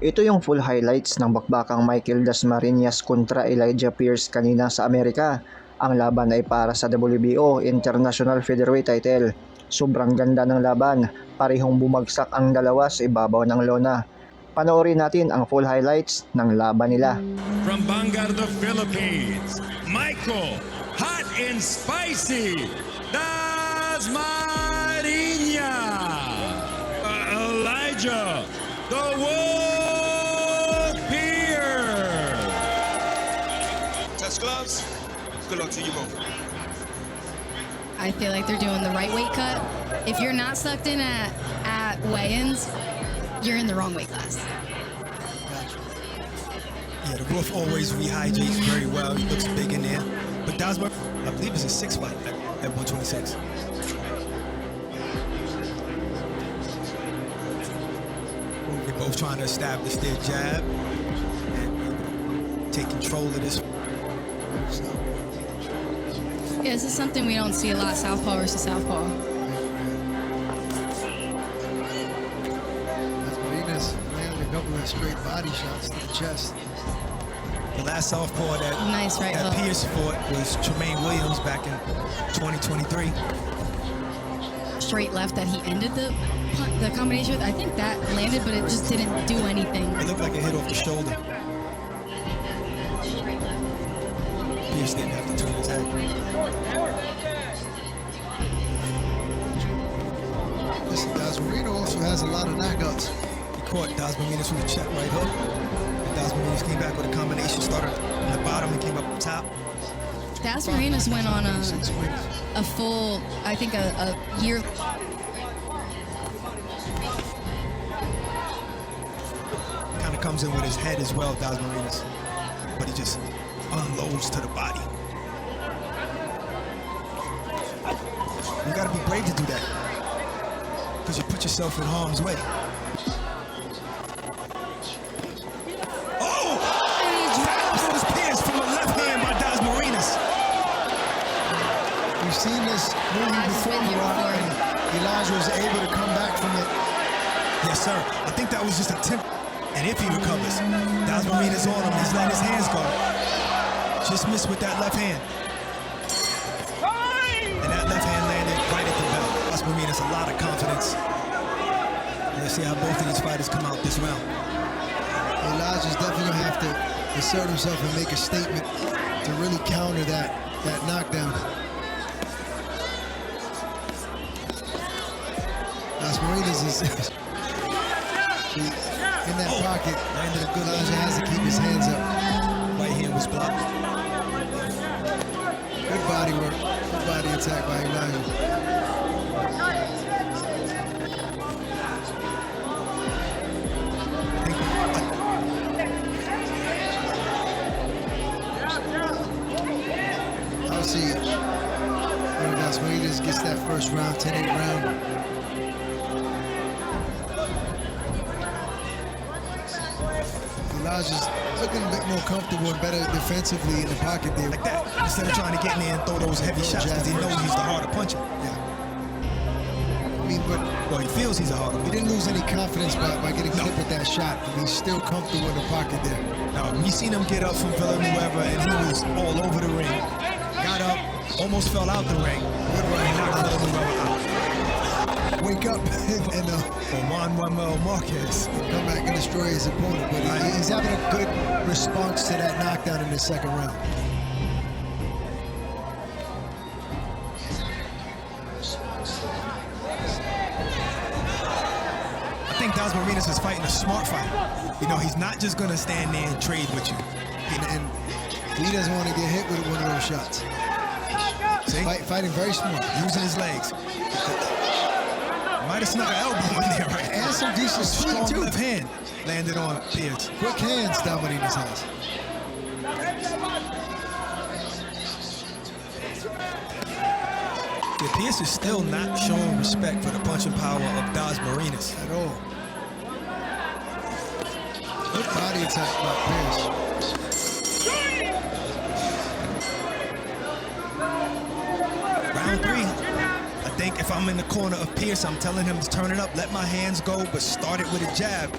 Ito yung full highlights ng bakbakang Michael DASMARINAS kontra Elijah Pierce kanina sa Amerika. Ang laban ay para sa WBO International Featherweight title. Sobrang ganda ng laban, parehong bumagsak ang dalawa sa ibabaw ng lona. Panoorin natin ang full highlights ng laban nila. From Bangar, the Philippines, Michael, hot and spicy, DASMARINAS. Elijah, the Wolf Pierce. Touch gloves. Good luck to you both. I feel like they're doing the right weight cut. If you're not sucked in at weigh-ins, you're in the wrong weight class. Yeah, the Wolf always rehydrates very well. He looks big in there. But Dasmar, I believe, is a 6 fight at 126. They're both trying to establish their jab and take control of this. Yeah, this is something we don't see a lot, southpaw versus southpaw. DASMARINAS landed a couple of straight body shots to the chest. The last southpaw that, Nice right hook. Pierce fought was Tremaine Williams back in 2023. Straight left that he ended the combination with. I think that landed, but it just didn't do anything. It looked like it hit off the shoulder. Pierce didn't have to turn his head. Listen, DASMARINAS also has a lot of knockouts. He caught DASMARINAS with a check right hook. DASMARINAS came back with a combination, started at the bottom and came up top. DASMARINAS went on a full, I think a year. Kind of comes in with his head as well, DASMARINAS. But he just unloads to the body. You gotta be brave to do that, because you put yourself in harm's way. Oh! Fabulous Pierce from a left hand by DASMARINAS. We've seen this movie before, and Elijah was able to come back from it. Yes, sir. I think that was just a tip. And if he recovers, DASMARINAS on him. He's letting his hands go. Just missed with that left hand. And that left hand landed right at the belt. DASMARINAS a lot of confidence. Let's see how both of these fighters come out this round. Elijah's definitely gonna have to assert himself and make a statement to really counter that knockdown. DASMARINAS is in that pocket. Landed a good Elijah has to keep his hands up. Right hand was blocked. Good body work. Good body attack by Elijah. I'll see it. DASMARINAS gets that first round, 10-8 round. Elijah's looking a bit more comfortable and better defensively in the pocket there. Like that. Instead of trying to get in there and throw those heavy shots, because he knows he's the harder puncher. Yeah. I mean, but Well, he feels he's a harder he puncher. didn't lose any confidence by getting clipped with that shot. And he's still comfortable in the pocket there. Now, you seen him get up from Villanueva, and he was all over the ring. Got up, almost fell out the ring. Good right And knocked Villanueva out. Wake up and Juan Manuel Marquez. come back and destroy his opponent. But he's having a good response to that knockdown in the second round. I think DASMARINAS is fighting a smart fight. You know, he's not just gonna stand there and trade with you. And he doesn't want to get hit with one of those shots. See? Fighting very smart. Using his legs. Might have snuck an elbow in there, right? And some decent speed, Strong too. left hand landed on Pierce. Quick hands DASMARINAS has. Yeah, Pierce is still not showing respect for the punching power of DASMARINAS. At all. Good body attack by Pierce. Round 3. I think if I'm in the corner of Pierce, I'm telling him to turn it up, let my hands go, but start it with a jab.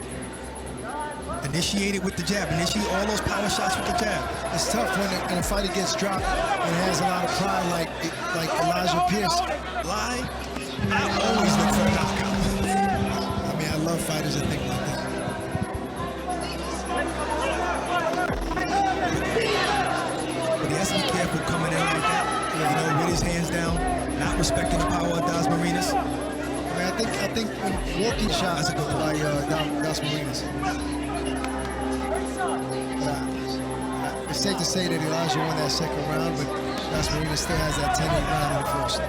Initiate it with the jab. Initiate all those power shots with the jab. It's tough when a fighter gets dropped and has a lot of pride like Elijah Pierce. Lie. I always look for a knockout. I mean, I love fighters that think like that. But he has to be careful coming in like that. You know, with his hands down, not respecting the power of DASMARINAS. I mean, I think when walking shots by DASMARINAS. It's safe to say that Elijah won that second round, but DASMARINAS still has that 10-8 round in the first.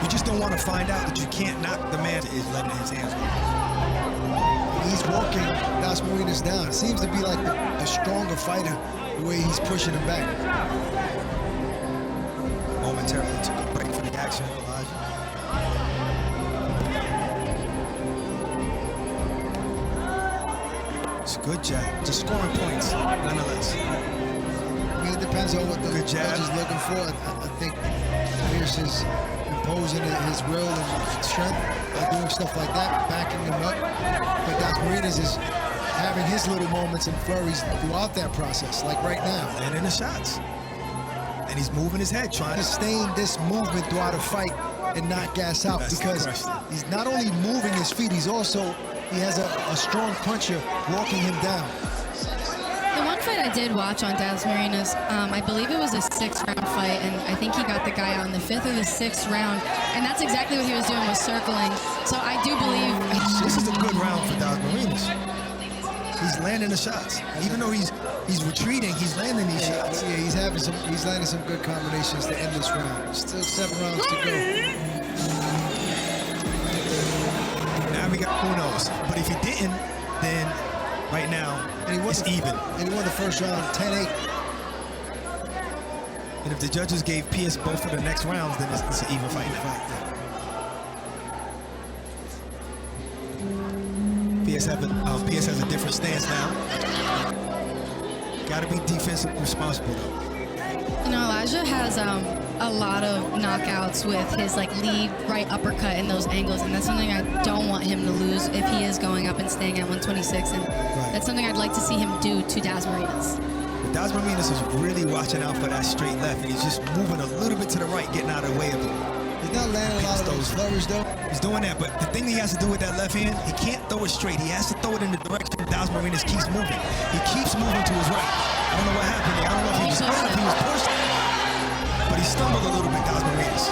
You just don't want to find out that you can't knock the man that is letting his hands go. He's walking DASMARINAS down. It seems to be like the stronger fighter, the way he's pushing him back. Momentarily took a break from the action of Elijah. It's a good jab, just scoring points, nonetheless. I mean, it depends on what the judge is looking for. I think Pierce is imposing his will and strength by doing stuff like that, backing him up. But DASMARINAS is having his little moments and flurries throughout that process, like right now. And in the shots. And he's moving his head, trying to Sustain this movement throughout a fight and not gas out. That's because the question. he's not only moving his feet, he has a strong puncher walking him down. The one fight I did watch on DASMARINAS, I believe it was a 6-round fight, and I think he got the guy out in the 5th or the 6th round, and that's exactly what he was doing, was circling. So I do believe This is a good round for DASMARINAS. He's landing the shots. Even though he's retreating, he's landing these shots. Yeah, he's landing some good combinations to end this round. Still 7 rounds to go. Now we got, who knows? But if he didn't, then right now, it's even. And he won the first round 10-8. And if the judges gave Pierce both of the next rounds, then it's an even fight. Pierce has a different stance now. Got to be defensive responsible though. You know, Elijah has a lot of knockouts with his lead right uppercut in those angles, and that's something I don't want him to lose if he is going up and staying at 126, and that's something I'd like to see him do to DASMARINAS. But DASMARINAS is really watching out for that straight left, and he's just moving a little bit to the right, getting out of the way of it. He's not landing a lot of those flurries though. He's doing that, but the thing he has to do with that left hand, he can't throw it straight. He has to throw it in the direction DASMARINAS keeps moving. He keeps moving to his right. I don't know what happened there. I don't know if he was hurt, if he was pushed, but he stumbled a little bit, DASMARINAS.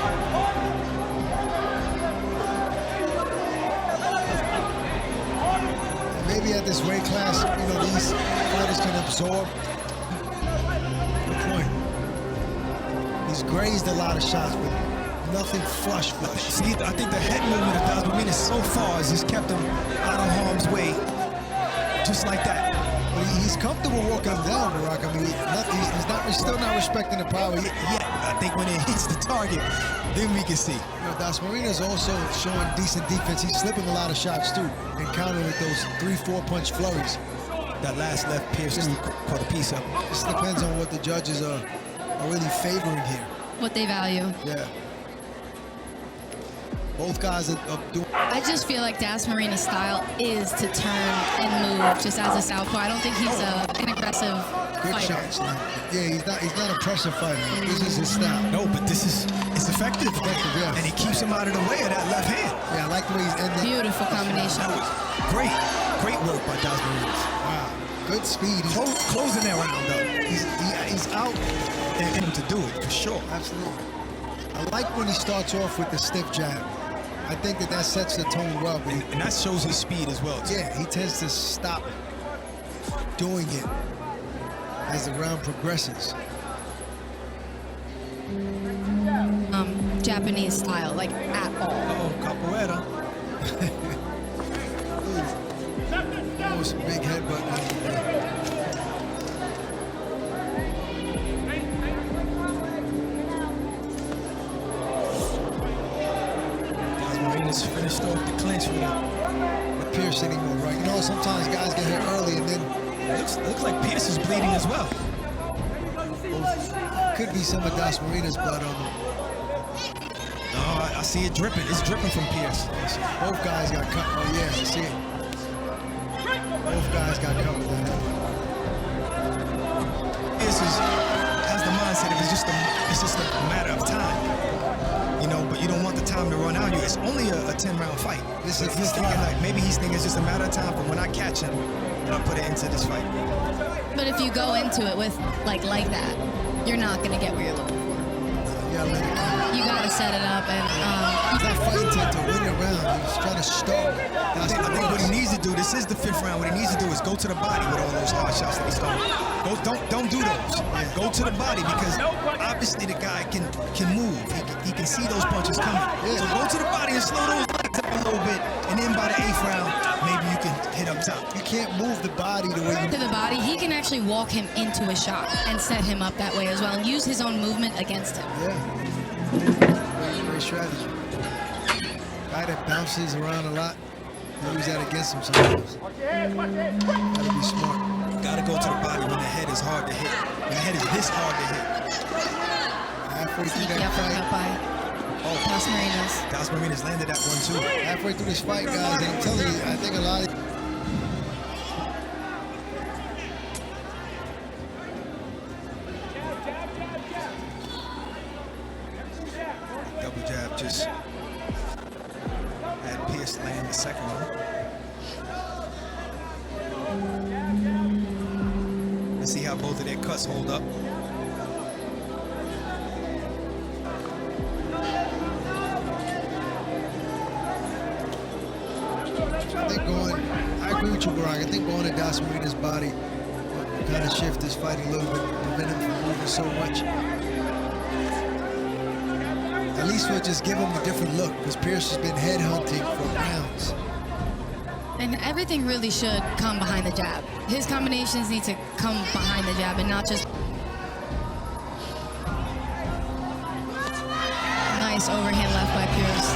Maybe at this weight class, these fighters can absorb. Good point. He's grazed a lot of shots, but nothing flush. See, I think the head movement of DASMARINAS so far has just kept him out of harm's way, just like that. But he's comfortable walking him down, Barack. I mean, he's still not respecting the power yet. I think when it hits the target, then we can see. DASMARINAS also showing decent defense. He's slipping a lot of shots too, and countering with those 3-4 punch flurries. That last left Pierce just caught a piece of him. This depends on what the judges are really favoring here. What they value. Yeah. Both guys are doing. I just feel like DASMARINA's style is to turn and move just as a southpaw. I don't think he's an aggressive Good fighter. shots. Yeah, he's not a pressure fighter. This is his style. No, but it's effective. Yeah. And he keeps him out of the way of that left hand. Yeah, I like the way he's ending. Beautiful combination. That was great work by DASMARINAS. Wow, good speed. Closing that round though. He's out. And him to do it for sure. Absolutely. I like when he starts off with the stiff jab. I think that sets the tone well. But And that shows his speed as well, too. yeah, he tends to stop doing it as the round progresses. Japanese style, at all. Oh, Capoeira. Almost a big headbutt. DASMARINAS finished off the clinch with him. Pierce anymore, right? Sometimes guys get hit early and then Looks like Pierce is bleeding as well. could be some of DASMARINAS blood on him. No, I see it dripping. It's dripping from Pierce. Both guys got cut. Oh yeah, I see it. Both guys got cut with that. Pierce has the mindset of it's just a matter of time. You know, but you don't want the time to run out. It's only a 10-round fight. This is he's thinking like maybe he's thinking it's just a matter of time. But when I catch him, I'll put it into this fight. But if you go into it with like that, you're not gonna get where you're looking for. You gotta let it come. You gotta set it up and He's not fighting to win the round. He's trying to start. I think what he needs to do, this is the 5th round, what he needs to do is go to the body with all those hard shots that he's throwing. Don't do those. Go to the body because obviously the guy can move. He can see those punches coming. So go to the body and slow those legs up a little bit, and then by the 8th round, maybe you can hit up top. You can't move the body the way you to the body, he can actually walk him into a shot and set him up that way as well and use his own movement against him. Great strategy. Guy that bounces around a lot, they use that against him sometimes. Gotta be smart. You gotta go to the body when the head is hard to hit. When the head is this hard to hit. Halfway through Sneaky that uppercut fight. by DASMARINAS. DASMARINAS landed that one too. Halfway through this fight, guys, I'm telling you, I think a lot of Double jab just had Pierce land the second one. Let's see how both of their cuts hold up. I agree with you, Barack. I think going to DASMARINAS' body will kind of shift this fight a little bit, prevent him from moving so much. At least we'll just give him a different look because Pierce has been headhunting for rounds. And everything really should come behind the jab. His combinations need to come behind the jab and not just... Nice overhand left by Pierce.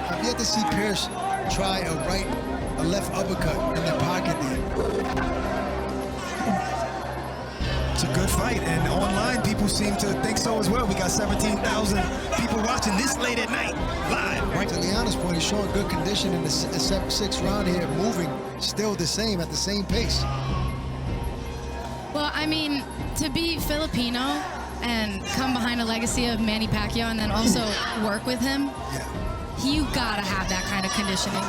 I've yet to see Pierce try a left uppercut in the pocket there. It's a good fight, and online people seem to think so as well. We got 17,000 people watching this late at night, live. Right? To Liana's point, he's showing good condition in the 6th round here, moving still the same, at the same pace. Well, I mean, to be Filipino and come behind a legacy of Manny Pacquiao and then also work with him, you gotta have that kind of conditioning.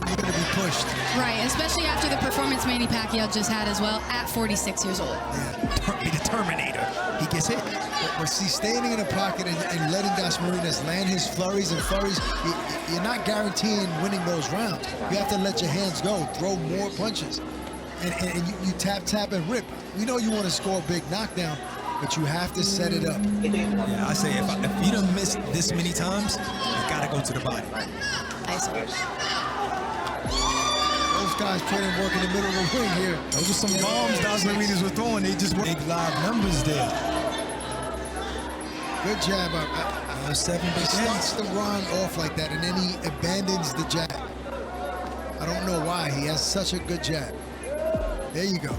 You're gonna be pushed. Right, especially after the performance Manny Pacquiao just had as well at 46 years old. Be the Terminator. He gets hit. But see, standing in the pocket and letting DASMARINAS land his flurries, you're not guaranteeing winning those rounds. You have to let your hands go, throw more punches. And you tap and rip. We know you want to score a big knockdown, but you have to set it up. Yeah, I say if you don't miss this many times, you gotta go to the body. Nice. Those guys put in work in the middle of the ring here. Those are some bombs DASMARINAS were throwing. They just were big live numbers there. Good jab up. 7%. He starts the round off like that, and then he abandons the jab. I don't know why. He has such a good jab. There you go.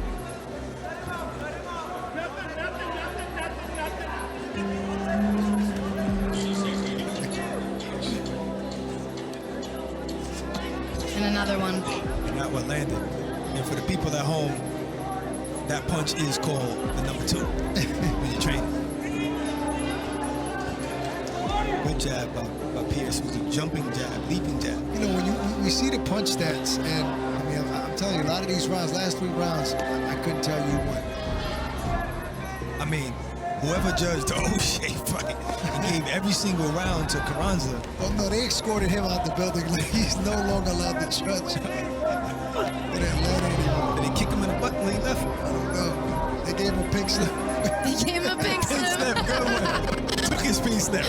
And another one. Not what landed. And for the people at home, that punch is called the number 2 when you're training. Good jab by Pierce with the jumping jab, leaping jab. You know, when we see the punch stats, and I mean, I'm telling you, a lot of these rounds, last 3 rounds, I couldn't tell you who won. I mean, whoever judged the O'Shea fight and gave every single round to Carranza. Oh no, they escorted him out the building. Like he's no longer allowed to judge in Atlanta anymore. Did they kick him in the butt when he left? I don't know. They gave him a pink slip. They gave him a pink Pink slip, good one. Took his pink slip.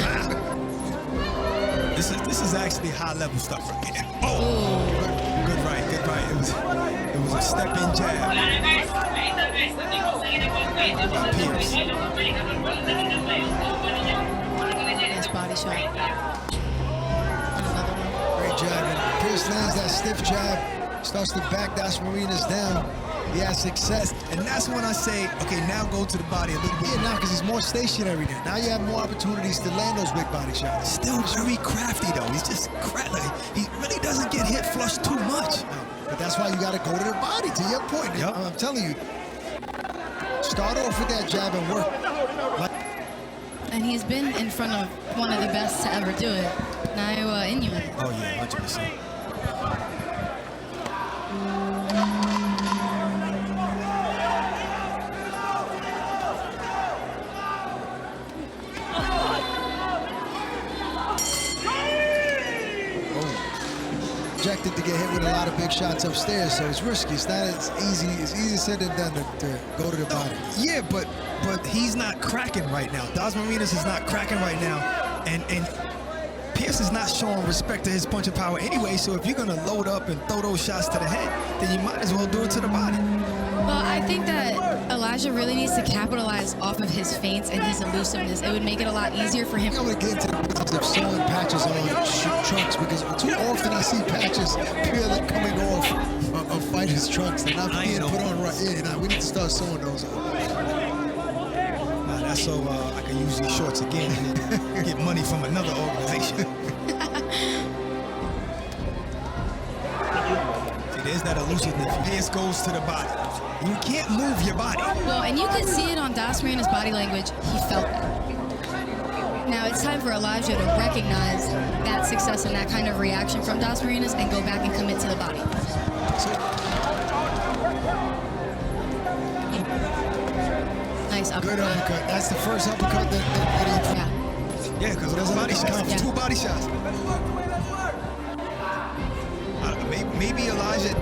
This is actually high level stuff right here. Oh, good right. It was a step in jab. Pierce. Nice body shot. And another one. Great jab. And Pierce lands that stiff jab, starts to back DASMARINAS down. He has success. And that's when I say, okay, now go to the body a little bit. Yeah, now because he's more stationary there. Now you have more opportunities to land those big body shots. Still very crafty though. He's just crafty. He really doesn't get hit flush too much. But that's why you got to go to the body, to your point. Yep. I'm telling you, start off with that jab and work. And he's been in front of one of the best to ever do it, Naoya Inoue. Oh yeah, 100%. Projected to get hit with a lot of big shots upstairs, so it's risky. It's not as easy. It's easier said than done to go to the body. Yeah, but he's not cracking right now. DASMARINAS is not cracking right now, and Pierce is not showing respect to his punching power anyway. So if you're gonna load up and throw those shots to the head, then you might as well do it to the body. Well, I think that Elijah really needs to capitalize off of his feints and his elusiveness. It would make it a lot easier for him. I'm going to get into the business of sewing patches on trunks because too often I see patches purely coming off of fighters' trunks. They're not being put on right. Yeah, nah, we need to start sewing those on. That's so I can use these shorts again and get money from another organization. See, there's that elusiveness. Pierce goes to the body. You can't move your body. Well, and you could see it on DASMARINAS' body language. He felt that. Now it's time for Elijah to recognize that success and that kind of reaction from DASMARINAS and go back and commit to the body. Nice uppercut. Good uppercut. That's the first uppercut that he... Yeah, because those body shots. Yeah. 2 body shots. Maybe Elijah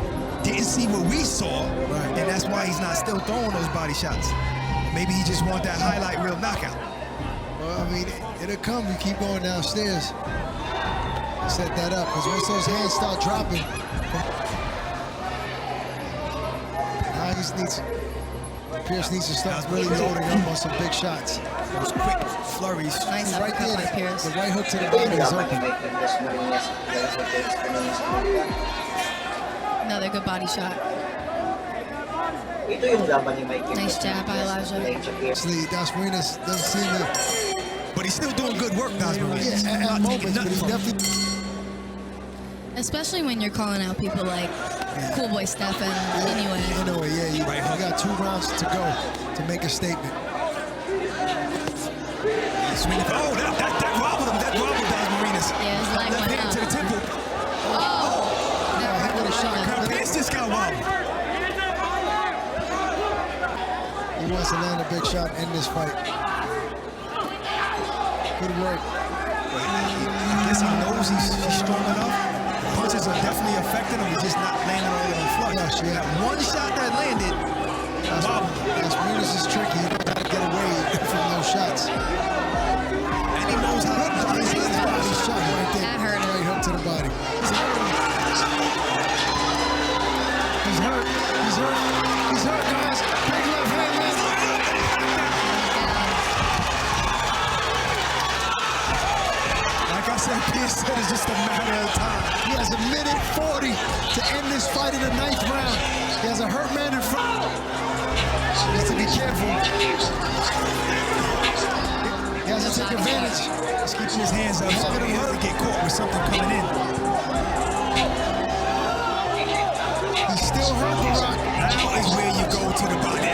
didn't see what we saw, and that's why he's not still throwing those body shots. Maybe he just want that highlight reel knockout. Well, I mean, it'll come. You keep going downstairs. Set that up, because once those hands start dropping, now he just needs... Pierce needs to start really loading up on some big shots. Those quick flurries. Nice Right uppercut by there, Pierce. the right hook to the body is open. Another good body shot. Ito yung laban ni Mike. Nice jab by Elijah. Actually, DASMARINAS doesn't seem to... But he's still doing good work, DASMARINAS. Yeah, at moments, but he's definitely... Especially when you're calling out people like Cool Boy Steph and Inoue. Anyway, yeah, you got 2 rounds to go to make a statement. Oh, that wobbled him. That wobbled DASMARINAS. Yeah, his leg Left went hand up. to the temple. Whoa! That hit with a hurt shot. really Now good. Pierce just got wobbled. He wants to land a big shot in this fight. Good work. I guess he knows he's strong enough. The punches are definitely affecting him. He's just not landing all of them flush. Yeah. That one shot that landed, wobbled him. DASMARINAS is tricky. You got to get away from those shots. And he knows how to do his Body shot right there. That hurt him. Right hook to the body. He's hurt. He's hurt. He's hurt, guys. Big left hand lands. Like I said, Pierce said it's just a matter of time. He has a minute 40 to end this fight in the 9th round. He has a hurt man in front. He has to be careful. He has to take advantage. He's keeping his hands up so he doesn't get caught with something coming in. He's still hurt, Barack. Now is where you go to the body.